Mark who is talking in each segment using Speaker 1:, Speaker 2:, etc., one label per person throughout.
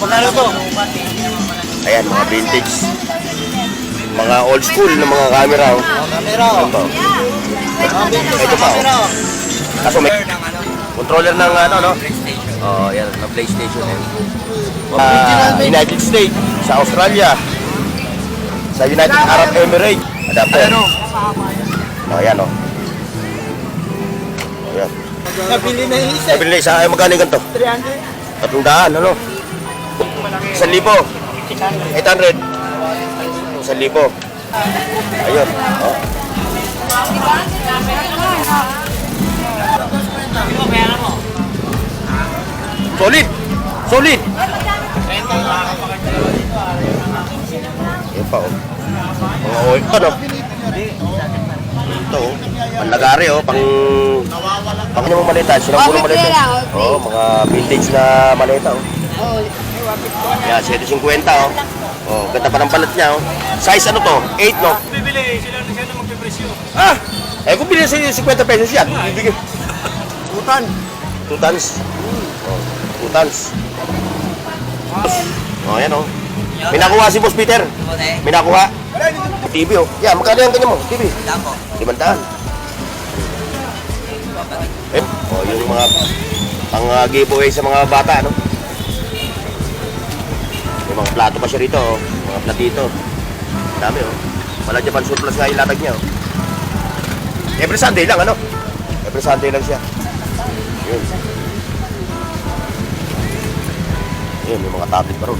Speaker 1: Magkano to?
Speaker 2: Ayan, mga vintage. Mga old school na mga camera. Oh.
Speaker 1: Camera.
Speaker 2: Ito pa. Oh. Kaso may controller ng ano, no? Oh, yan, na PlayStation. United States, sa Australia, sa United Arab Emirates. Adapter. Oh, yan, oh. Ayan.
Speaker 1: Nabili na yung isa.
Speaker 2: Nabili na isa. Ay, magkano ganito?
Speaker 1: 300.
Speaker 2: 300, ano? 1,000. 800. 1,000. Ayun. Oh. Solid! Solid! Yan pa, oh. Mga oil pa, no? Ito, oh. Panlagari, oh. Pang yung maleta. Silang puro maleta. Oh, mga vintage na maleta, oh. Yan, 750, oh. Oh, ganda pa ng balat niya, oh. Size ano to? 8, no?
Speaker 1: Bibili, sila na magpipresyo.
Speaker 2: Ah! Eh, kung bilhin sa inyo 50 pesos yan, bibigyan.
Speaker 1: 2 ton.
Speaker 2: 2 tons. Oh, 2 tons. Oh, yan, oh. May nakuha si Boss Peter. May nakuha. TV, oh. Yan, magkano yung ganyan mo? TV. 500. Eh, oh, yung mga pang-giveaway sa mga bata, no? May mga plato pa siya rito, oh. Mga platito. Dami, oh. Wala Japan surplus nga ilatag niya, oh. Every Sunday lang, ano? Every Sunday lang siya. Yun. Yun, may mga tablet pa ron.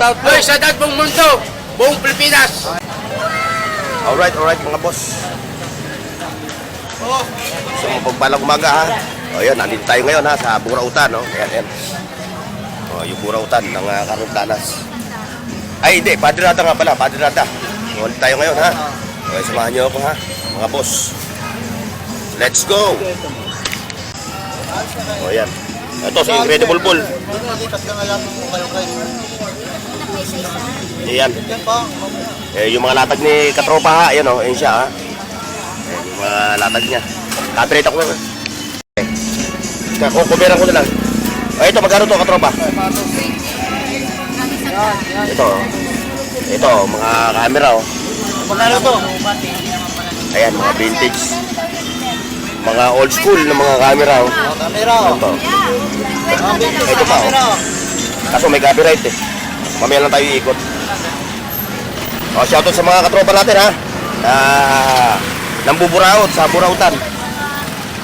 Speaker 1: Hoy, sa buong mundo, buong Pilipinas.
Speaker 2: Alright, mga boss. So, pagbalang umaga, ha? O, yun, nandito tayo ngayon, ha? Sa Burautan, no? Ayan. O, yung Burautan ng Carundanas. Ay, hindi. Padre Rata nga pala. Padre Rata. Ulit tayo ngayon, ha? Okay, samahan niyo ako, ha? Mga boss. Let's go! O, yan. Ito, si Incredible Bull.
Speaker 1: Lipat ka nga lang mo kayo kayo.
Speaker 2: Ayan.
Speaker 1: Yan pa.
Speaker 2: Eh, yung mga latag ni Katropa, ha? Ayan, o. Ayan siya, ha? Ayan, yung mga latag niya. Copyright ako. Kukuberan ko na lang. O, ito, magkano to, Katropa? Ito, mga camera, oh.
Speaker 1: Magkano to?
Speaker 2: Ayan, mga vintage. Mga old school na mga camera, oh.
Speaker 1: Camera.
Speaker 2: Ito pa, oh. Kaso may copyright, eh. Mamaya lang tayo iikot. O, shoutout sa mga katropa natin, ha. Nambuburaot sa Burautan.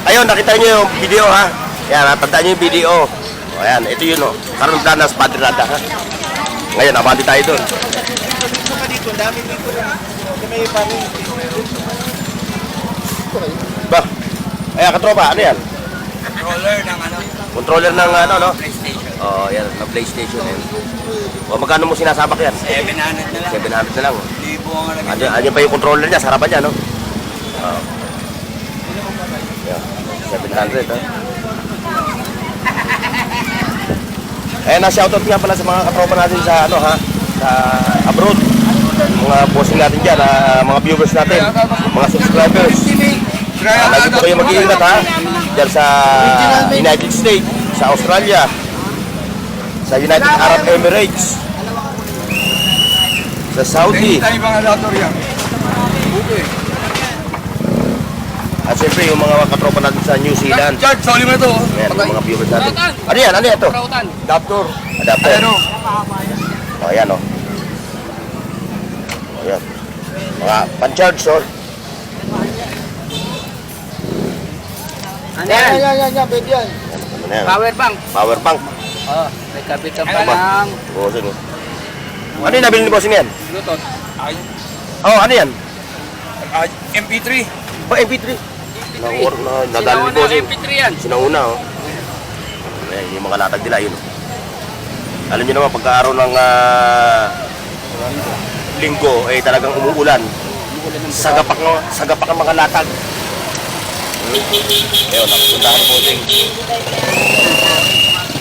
Speaker 2: Ayun, nakita nyo yung video, ha. Ayan, natandaan nyo yung video. O, ayan, ito yun, oh. Carundanas, Padre Rata, ha. Ngayon, abante tayo doon.
Speaker 1: Dito, dami dito. May paring.
Speaker 2: Ba? Ayan, katropa, ano yan?
Speaker 1: Controller ng ano?
Speaker 2: Controller ng ano, no?
Speaker 1: PlayStation.
Speaker 2: Oh, yan, ng PlayStation, eh. O, magkano mo sinasabak yan?
Speaker 1: 700 na lang.
Speaker 2: 700 na lang, oh.
Speaker 1: Libo ang naging.
Speaker 2: Andiyan pa yung controller niya, sa harapan niya, no? Oh. Yan, 700, ha? Eh, na-shoutout nga pala sa mga katropa natin sa, ano, ha? Sa abroad. Mga bossing natin dyan, mga viewers natin, mga subscribers. Lagi po kayo mag-iingat, ha? Dyan sa United States, sa Australia, sa United Arab Emirates, sa Saudi. At siyempre yung mga katropa natin sa New Zealand.
Speaker 1: George, soli mo ito.
Speaker 2: Ayan, yung mga viewers natin. Ano yan? Ano yan ito?
Speaker 1: Adapter.
Speaker 2: Adapter.
Speaker 1: Ano?
Speaker 2: O, ayan, o. O, ayan. Mga pan-charge, o.
Speaker 1: Ano yan? Yan, pwede yan.
Speaker 2: Ano na yan?
Speaker 1: Power bank.
Speaker 2: Power bank.
Speaker 1: Oh, may kapit ka pa
Speaker 2: Ano ba?
Speaker 1: ng
Speaker 2: O, sige. Ano yung nabili ni bossing yan?
Speaker 1: Bluetooth.
Speaker 2: Oh, ano yan?
Speaker 1: MP3.
Speaker 2: O, MP3. Nadali ni bossing.
Speaker 1: MP3 yan.
Speaker 2: Sinauna, o. Ayan, yung mga latag nila, yun. Alam niyo naman, pagkaaraw ng linggo, eh talagang umuulan. Sagapak ang mga latag. Ayun, nakapuntahan po ding.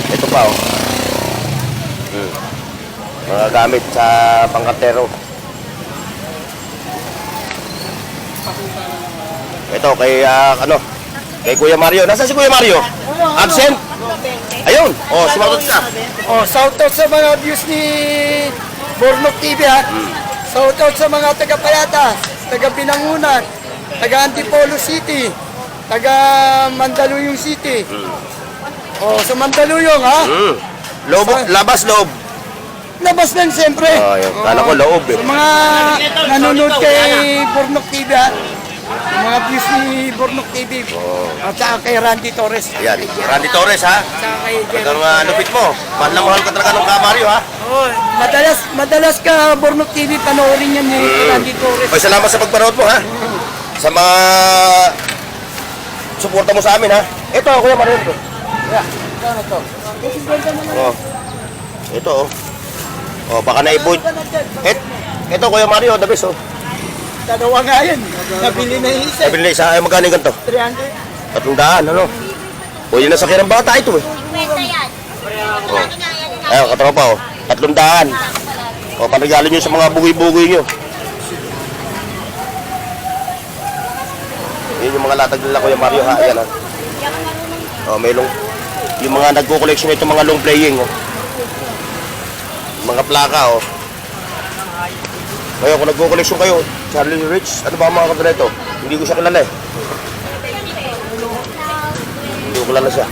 Speaker 2: Ito pa, oh. Mga gamit sa pangkartero. Ito, kay, ano, Kay Kuya Mario. Nasaan si Kuya Mario? Absent? Ayun. Oh, sumagot ka.
Speaker 3: Oh, shoutout sa mga views ni Bornok TV ha. Shoutout sa mga taga Payatas, taga Binangunan, taga Antipolo City, taga Mandaluyong City. Oh, sa Mandaluyong ha.
Speaker 2: Loob, labas loob.
Speaker 3: Labas lang siyempre.
Speaker 2: Oh, yun. Kala ko loob eh.
Speaker 3: Sa mga nanonood kay Bornok TV ha. Yung mga views ni Bornok TV. At saka kay Randy Torres.
Speaker 2: Ayan. Randy Torres ha.
Speaker 3: Saka kay Jerry.
Speaker 2: Hanggang lupit mo. Mahal na mahal ka talaga ng Ka Mario ha.
Speaker 3: Oh, madalas ka Bornok TV panoorin yan ni Randy Torres.
Speaker 2: Ay, salamat sa pagpanood mo ha. Sa mga suporta mo sa amin ha. Ito, Kuya Mario. Oh. Ito oh. Oh, baka naipon. Ito Kuya Mario, the best oh.
Speaker 3: Dalawa nga yan. Nabili na yung isa.
Speaker 2: Sabi nila isa, ay magkano yung ganito?
Speaker 3: 300.
Speaker 2: 300, ano? O yun ang sakyan ng bata ito eh. Oh. Ayun, katropa oh. 300. O, panregalo nyo sa mga bugoy-bugoy nyo. Yun yung mga latag nila Kuya Mario ha. Ayan ha. O, may long. Yung mga nagko-collection ito, mga long playing oh. Mga plaka oh. Ngayon, kung nagko-collection kayo, Charlie Rich, ano ba ang mga kanta ito? Hindi ko siya kilala eh. Hindi ko kilala siya.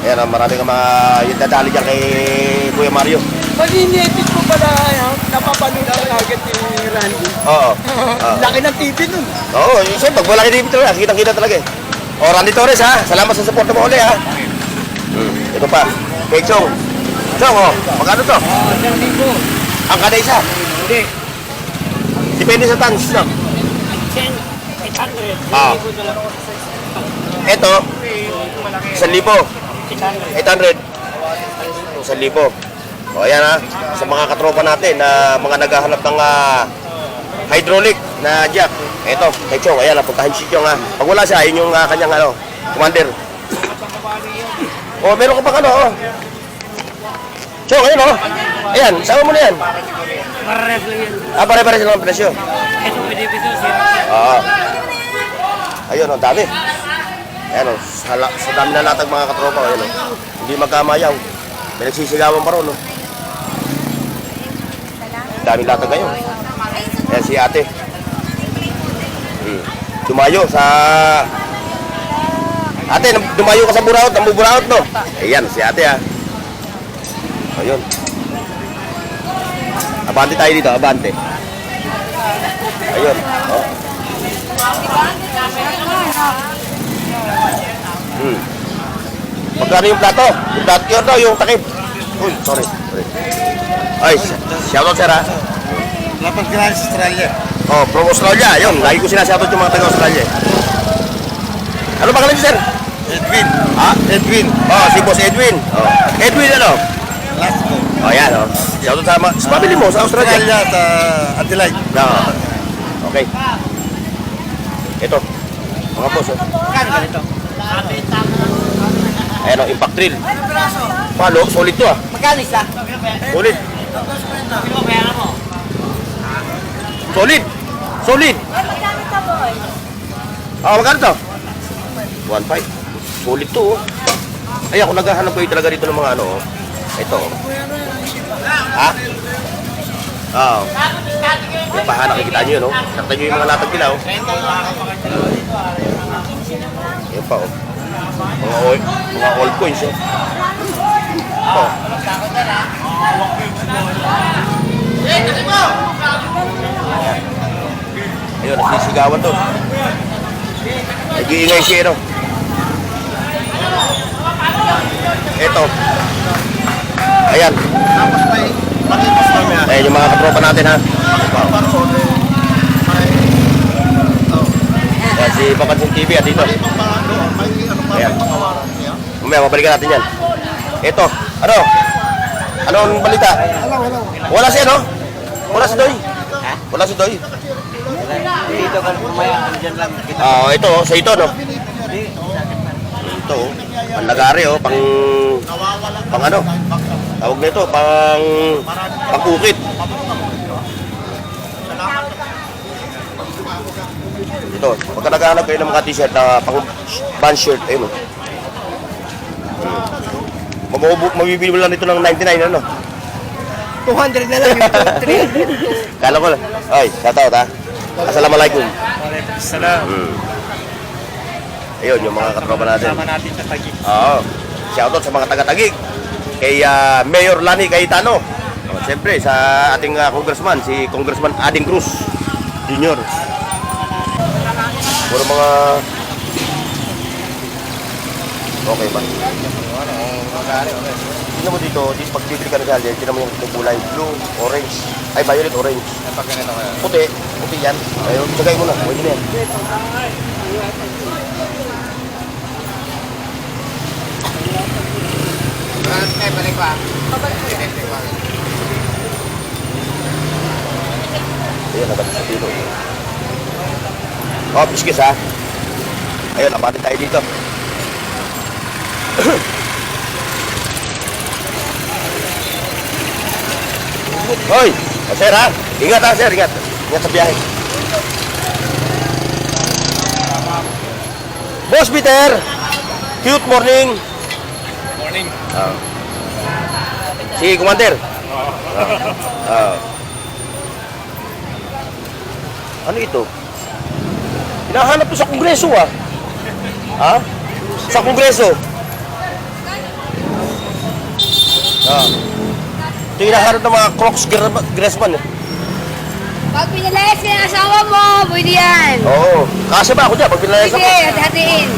Speaker 2: Ayan, marami ka mga yung dadali dyan kay Kuya Mario.
Speaker 3: Pag ini-edit mo pala, napapanood ka agad ni Randy.
Speaker 2: Oo.
Speaker 3: Laki ng TV nun.
Speaker 2: Oo, siyempre, pag wala kitang talaga, kitang-kita talaga eh. O, Randy Torres ha, salamat sa support mo ulit ha. Ito pa, kay Chong. Chong, oh, magkano to? Ang kada isa?
Speaker 3: Hindi.
Speaker 2: Depende sa tons, no?
Speaker 3: 800.
Speaker 2: Ah. Ito, 1,000. 800. 1,000. O, ayan ha, sa mga katropa natin na mga naghahanap ng hydraulic na jack. Ito, kay Chong, ayan, puntahan si Chong ha. Pag wala siya, yun yung kanyang commander. O, meron ka pa oh. Chong, ayun oh. Ayan, sama mo na yan.
Speaker 3: Para-ref lang yan.
Speaker 2: Pare-pare sila ng presyo.
Speaker 3: Ito pwede ito.
Speaker 2: Oo. Ayun oh, dami. Ayan oh, sa dami na latag mga katropa. Ayan oh. Hindi magkamayaw. May nagsisigawan pa ron oh. Daming latag ngayon. Ayan si ate. Dumayo sa... Ate, dumayo ka sa buraot. Namuburaot no? Ayan, si ate ha. Ayun. Abante tayo dito, abante. Ayun. Oh. Magkano yung plato? Yung plato yun daw, yung takip. Uy, sorry. Ay, shoutout sir ha.
Speaker 1: Lapag ka sa Australia.
Speaker 2: Oh, from Australia. Ayun, lagi ko sinashoutout yung mga taga-Australia. Ano pangalan niyo sir?
Speaker 1: Edwin.
Speaker 2: Ha?
Speaker 1: Edwin.
Speaker 2: Oh, si Boss Edwin. Oh. Edwin ano?
Speaker 1: Last ko.
Speaker 2: Oh, yan oh. Shoutout sa pamilya mo sa Australia.
Speaker 1: Australia sa Adelaide.
Speaker 2: No. Okay. Ito. Mga boss oh.
Speaker 3: Kano ganito?
Speaker 2: Ayan oh, impact drill. Palo, solid to ah.
Speaker 3: Magkano isa?
Speaker 2: Solid. Solid. Solid. Ah, magkano to? 1.5. Solid to oh. Ay, ako naghahanap ko talaga dito ng mga ano oh. Ito oh. Ha? Oo. Yung paha, nakikita nyo yun oh. Nakita nyo yung mga latag nila oh. Yan pa oh. Mga old coins oh. Oh. Ayun, nagsisigawan to. Nag-iingay siya no. Ito. Ayan. Ayan yung mga katropa natin ha. Ayan si Papansin TV at dito. Ayan. Mamaya, mabalikan natin yan. Ito. Ano? Anong balita? Wala siya no? Wala si Doy? Wala si Doy?
Speaker 3: Dito ka mamaya, andyan lang.
Speaker 2: Ito, sa ito, no? Ito, panlagari, oh, pang ano? Tawag nito, pang ukit. Ito, pagka naghahanap kayo ng mga t-shirt na pang band shirt, ayun o. Mabibili mo lang ito ng 99, ano?
Speaker 3: 200 na lang yung 3.
Speaker 2: Kala ko lang. Ay, shoutout ha. Assalamualaikum.
Speaker 4: Salam.
Speaker 2: Ayun, yung mga katropa natin.
Speaker 4: Sama natin sa Taguig.
Speaker 2: Oo. Shoutout sa mga taga-Taguig. Kay Mayor Lani Cayetano. Siyempre, sa ating congressman, si Congressman Ading Cruz Jr. Puro mga... Okay ba? Tignan mo dito pag bibili ka ng salya, tignan mo yung kulay blue, orange, ay violet, orange.
Speaker 4: Pag ganito kayo.
Speaker 2: Puti yan. Ayun, sagay mo na, pwede na yan.
Speaker 1: Balik pa.
Speaker 2: Ayun, nabalik sa dito. Oh, biskis ha. Ayun, apatin tayo dito. Hoy! Sir ha? Ingat ha, sir. Ingat. Ingat sa biyahe. Boss Peter! Cute morning!
Speaker 4: Morning.
Speaker 2: Si Commander? Ano ito? Hinahanap ko sa Kongreso ah. Ha? Sa Kongreso? Ito yung hinahanap ng mga Crocs Gressman eh.
Speaker 5: Pag pinalayas ka ng asawa mo, pwede yan.
Speaker 2: Oo. Kasya ba ako dyan? Pag pinalayas
Speaker 5: Pwede,
Speaker 2: ako.
Speaker 5: hati-hatiin.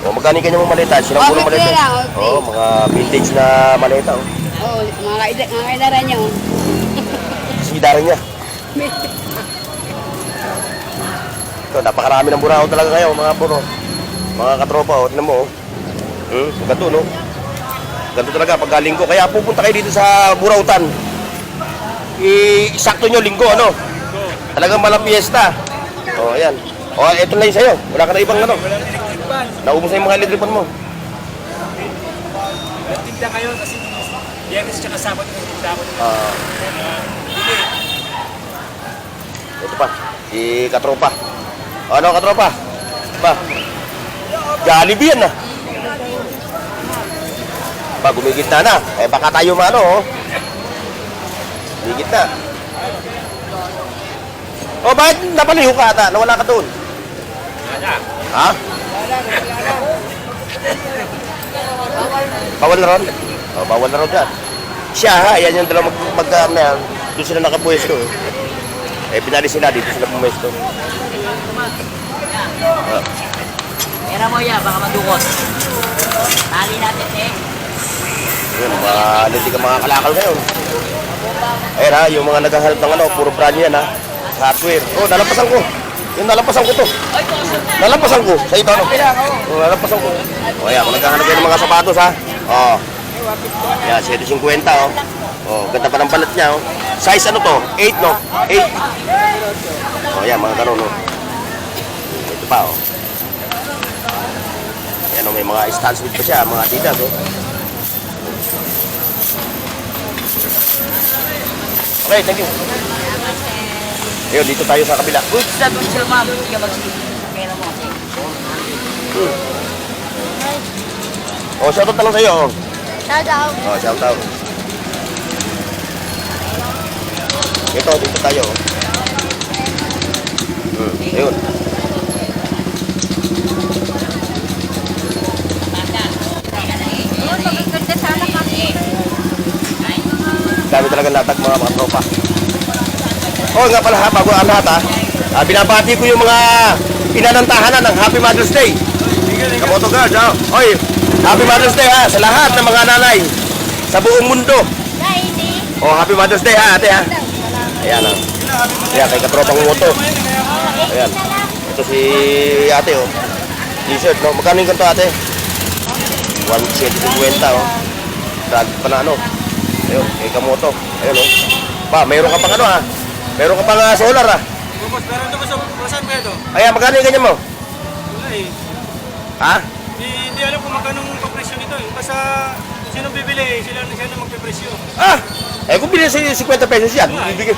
Speaker 2: O, magkano yung kanyang mga maleta? Sinang
Speaker 5: Oh,
Speaker 2: puro maleta.
Speaker 5: pwede lang, okay.
Speaker 2: Oo, mga vintage na maleta. Oh.
Speaker 5: Oo, mga kaidaran niyo.
Speaker 2: Sidaran niya. Ito, napakarami ng buraho talaga kayo, mga puro. Mga katropa, o, tignan mo, oh. Ganito, no? Ganito talaga, pagka linggo. Kaya pupunta kayo dito sa Burautan. Isakto nyo, linggo, ano? Talagang malang piyesta. O, ayan. O, ito na yung sa'yo. Wala ka na ibang, ano? Naubos na yung mga electripan mo.
Speaker 4: Nagtinda kayo kasi Biyernes tsaka Sabado nagtinda ako.
Speaker 2: Ito pa, si katropa. O, ano, katropa? Ba? Jollibee yan, ah. Ba, gumigit na. Eh, baka tayo maano, oh. Gumigit na. O, bakit napaliho ka ata? Nawala ka doon? Ha? Bawal na ron? O, bawal na ron dyan. Siya, ha? Yan yung dalawa mag-ano. Doon sila nakapwesto. Eh, pinali sila. Dito sila pumwesto.
Speaker 6: Pera mo ya, baka madukot. Tali natin eh.
Speaker 2: Yun, hindi ka mga kalakal ngayon. Ayun ha, yung mga naghahanap ng ano, puro brand yan ha. Hardware. Oh, nalampasan ko. Yung nalampasan ko to. Nalampasan ko. Sa ito ano? Oh, nalampasan ko. O yan, kung naghahanap kayo ng mga sapatos ha. Oh. Yan, 750 oh. Oh, ganda pa ng balat niya oh. Size ano to? 8 no? 8. Oh, yan, mga ganun oh. Ito pa oh. Yan oh, may mga stance pa siya, mga Adidas oh. Okay, thank you. Ayun, dito tayo sa kabila.
Speaker 6: Good sa doon sila ma'am. Hindi ka mag-sleep. Pera mo kasi.
Speaker 2: Oh, shoutout na lang sa'yo. Oh,
Speaker 5: Shout-out.
Speaker 2: oh shoutout. Ito, dito tayo. Ayun.
Speaker 5: Magaganda sana kami.
Speaker 2: Dami talaga latag mga tropa. Oh, nga pala ha, bago ang lahat ha. Binabati ko yung mga pinanantahanan ng Happy Mother's Day. Kamoto guard, ha. Oy, Happy Mother's Day ha, sa lahat ng mga nanay sa buong mundo. Oh, Happy Mother's Day ha, ate ha. Ayan ha. Ayan, kay katropang moto. Ayan. Ito si ate oh. T-shirt, no? Magkano yung ganito ate? 150 oh. Drag pa na ano. Ayun, kay kamoto. Ayun oh. Ba, mayroon ka pang ano ha? Mayroon ka pang solar ha?
Speaker 4: Boss, meron ito sa saan ba ito?
Speaker 2: Ayan, magkano yung ganyan mo?
Speaker 4: Wala eh.
Speaker 2: Ha?
Speaker 4: Hindi alam kung magkano ang presyo nito eh. Basta sino bibili, sila na magpipresyo.
Speaker 2: Ah! Eh kung bilhin sa 50 pesos yan, bibigyan.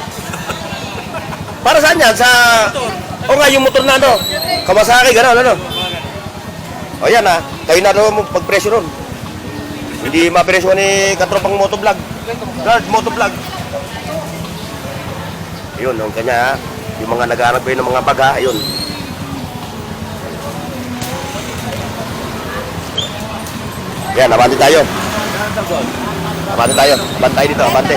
Speaker 2: Para saan yan? Sa... O nga, yung motor na ano, Kawasaki, gano'n, ano? O yan ha, kayo na daw pag-presyo ron. Hindi mapresyo ni katropang motovlog. Guard, motovlog. Yun, yung kanya ha. Yung mga nag-aarap ng mga bag ha, yun. Yan, abante tayo. Abante tayo. Abante tayo dito, abante.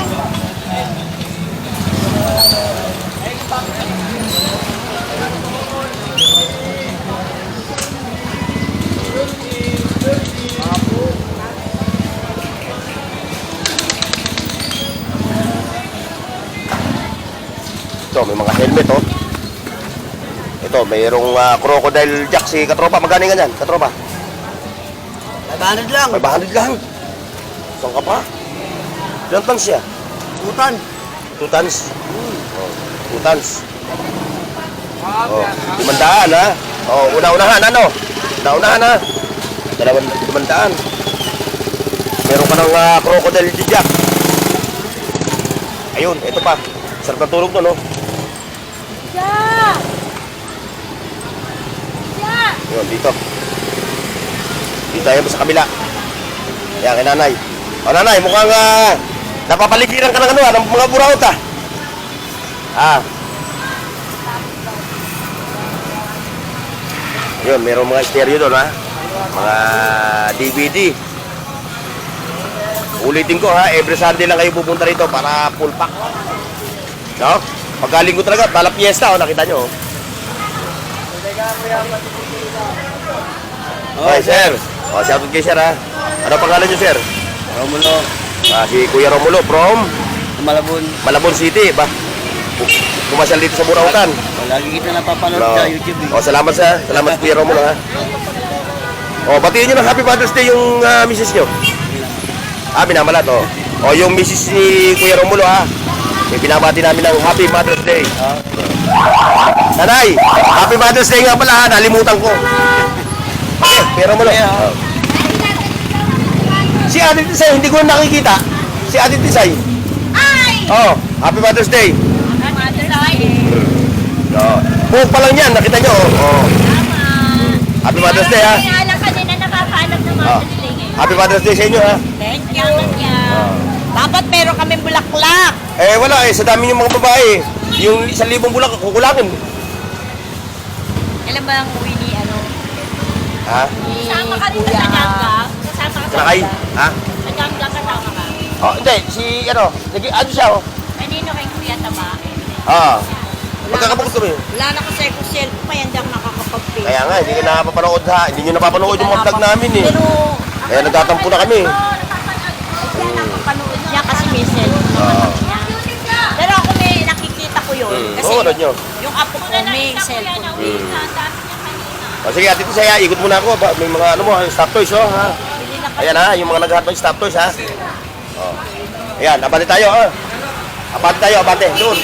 Speaker 2: Ito, may mga helmet oh. Ito, mayroong crocodile jack si katropa. Magkano nga yan, katropa?
Speaker 6: 500 lang.
Speaker 2: 500 lang. Saan ka pa? Ilang tons siya?
Speaker 6: 2 ton.
Speaker 2: 2 tons. Oh, 2 tons. Oh, 500 ha? Oh, una-unahan ano? Una-unahan ha? 500. Meron ka ng crocodile jack. Ayun, ito pa. Sarap ng tulog to, no?
Speaker 5: Yeah! Yeah!
Speaker 2: Yun, dito. Dito tayo sa kabila. Yan, kay nanay. O nanay, mukhang napapaligiran ka ng ano, ng mga buraot ah. Yun, mayroong mga stereo doon ha. Mga DVD. Ulitin ko ha, every Sunday lang kayo pupunta rito para full pack. No? Pagkaling ko talaga, tala fiesta oh, nakita nyo oh. Hi, sir. O, shoutout kay sir ha. Ano pangalan nyo, sir?
Speaker 6: Romulo.
Speaker 2: Si Kuya Romulo from
Speaker 6: Malabon.
Speaker 2: Malabon City. Ba? Pumasyal dito sa Burautan.
Speaker 6: Lagi kita napapanood
Speaker 2: No.
Speaker 6: sa YouTube.
Speaker 2: O, salamat sa. Salamat Kuya Romulo ha. O, batiin nyo ng Happy Father's Day yung misis nyo. Binamalat o. O, yung misis ni Kuya Romulo ha. Pinabati namin ng Happy Father's Day. Nanay, Happy Father's Day nga pala ha. Nalimutan ko. Okay, Kuya Romulo. Si Ate Tisay, hindi ko nakikita. Si Ate Tisay.
Speaker 5: Ay!
Speaker 2: Oh, Happy Father's Day. Oh, buhok pa lang yan, nakita nyo. Oh. Happy Father's Day ha.
Speaker 5: Kaya lang kanina nakakaanap ng mga nilingin.
Speaker 2: Happy Father's Day sa inyo ha.
Speaker 5: Thank you. Dapat meron kami bulaklak.
Speaker 2: Wala sa dami yung mga babae. Yung 1,000 bulak, kukulangin.
Speaker 5: Alam ba ang uwi ni ano?
Speaker 2: Ha?
Speaker 5: Kasama ka rin sa Kanyanga. Kasama ka sa
Speaker 2: Nakay? Ha?
Speaker 5: Kanyanga kasama ka.
Speaker 2: Oh, hindi. Si, ano siya oh.
Speaker 5: Kanino kay Kuya Tama?
Speaker 2: Magkakapagod kami.
Speaker 5: Wala na kasi kung cellphone pa yan diyang nakakapag-pay.
Speaker 2: Kaya nga, hindi ka napapanood ha. Hindi nyo napapanood yung mga vlog namin eh.
Speaker 5: Pero,
Speaker 2: Kaya nagtatampo na kami.
Speaker 5: nakapanood niya kasi may cellphone. Pero ako may nakikita ko yun. Kasi
Speaker 2: Oo, nyo.
Speaker 5: yung apo ko may cellphone din.
Speaker 2: O sige, Ate Tisay, ikot muna ako. May mga ano mo, stop toys oh ha. Ayan ha, yung mga naghahat ng stop toys ha. Ayan, abante tayo ha. Abante tayo, abante. Doon,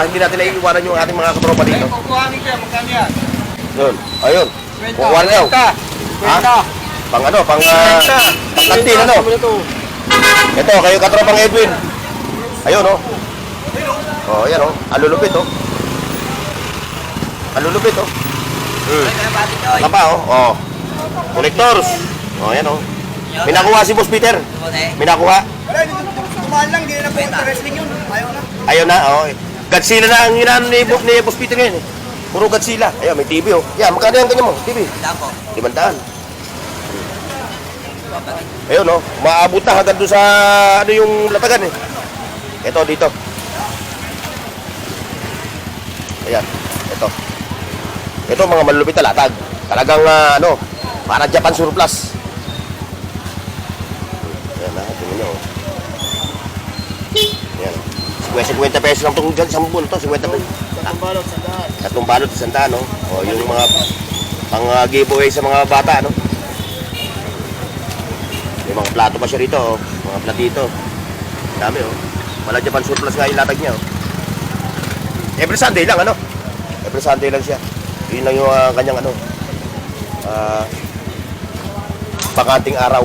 Speaker 2: hindi natin naiiwanan yung ating mga katropa dito.
Speaker 4: Kukuhanin ko yan, magkano yan?
Speaker 2: Doon, ayun. Kukuha na daw. Ha? Pang ano, pang kantin ano. Ito, kayo katropang Edwin. Ayun oh. Oh, ayan oh. Alulupit oh. Alulupit oh. Saka pa oh. Oh. Connectors. Oh, ayan oh. May nakuha si Boss Peter. May nakuha.
Speaker 3: Tumahan lang, hindi na po wrestling yun. Ayaw na.
Speaker 2: Ayun na, oh. Godzilla na ang hinano ni Boss Peter ngayon. Puro Godzilla. Ayun, may TV oh. Yan, magkano yung kanya mo? TV? 500. Ayun oh, maabot na hanggang doon sa ano yung latagan eh. Ito dito. Ayan, ito. Ito mga malulupit na latag. Talagang ano, para Japan surplus. Ayan na, tingnan nyo. Ayan. 50 pesos lang itong isang buwan ito, 50 pesos. Tatlong balot, 100, no? O yung mga pang giveaway sa mga bata, no? May mga plato pa siya rito, oh. Mga platito. Dami, oh. Wala Japan surplus nga yung latag niya, oh. Every Sunday lang, ano? Every Sunday lang siya. Yun lang yung kanyang, ano, bakanting araw.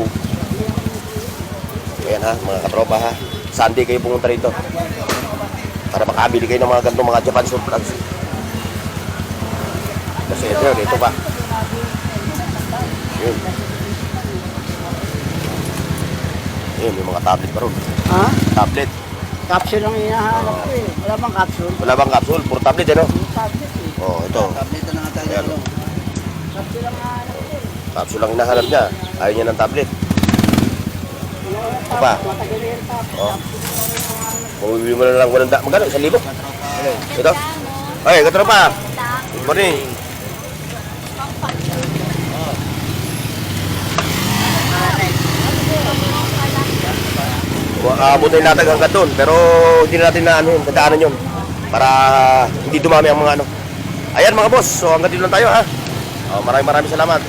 Speaker 2: Ayan ha, mga katropa ha. Sunday kayo pumunta rito. Para makabili kayo ng mga ganitong mga Japan surplus. si Edgar, ito pa. Yun. Yun, may mga tablet pa ron.
Speaker 3: Ha?
Speaker 2: Tablet.
Speaker 3: Capsule ang hinahanap ko eh. Wala bang capsule?
Speaker 2: Wala bang capsule? Puro tablet, ano?
Speaker 3: Tablet eh.
Speaker 2: Oh, ito.
Speaker 3: Tablet na nga tayo.
Speaker 2: Ayan.
Speaker 3: Capsule ang hinahanap ko eh.
Speaker 2: Capsule lang hinahanap niya. Ayaw niya ng tablet. Ito pa.
Speaker 3: Matagal yan tablet.
Speaker 2: Oh. Kung bibili mo na lang 100, magkano? 1,000? Ito? Ay, katropa. Good morning. Abutin natin hanggang doon, pero hindi natin na ano yun, dadaanan yun. Para hindi dumami ang mga ano. Ayan mga boss, so hanggang dito lang tayo ha. Maraming salamat.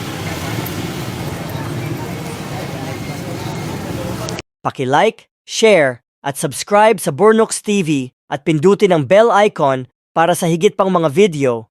Speaker 7: Paki-like, share, at subscribe sa Bornox TV at pindutin ang bell icon para sa higit pang mga video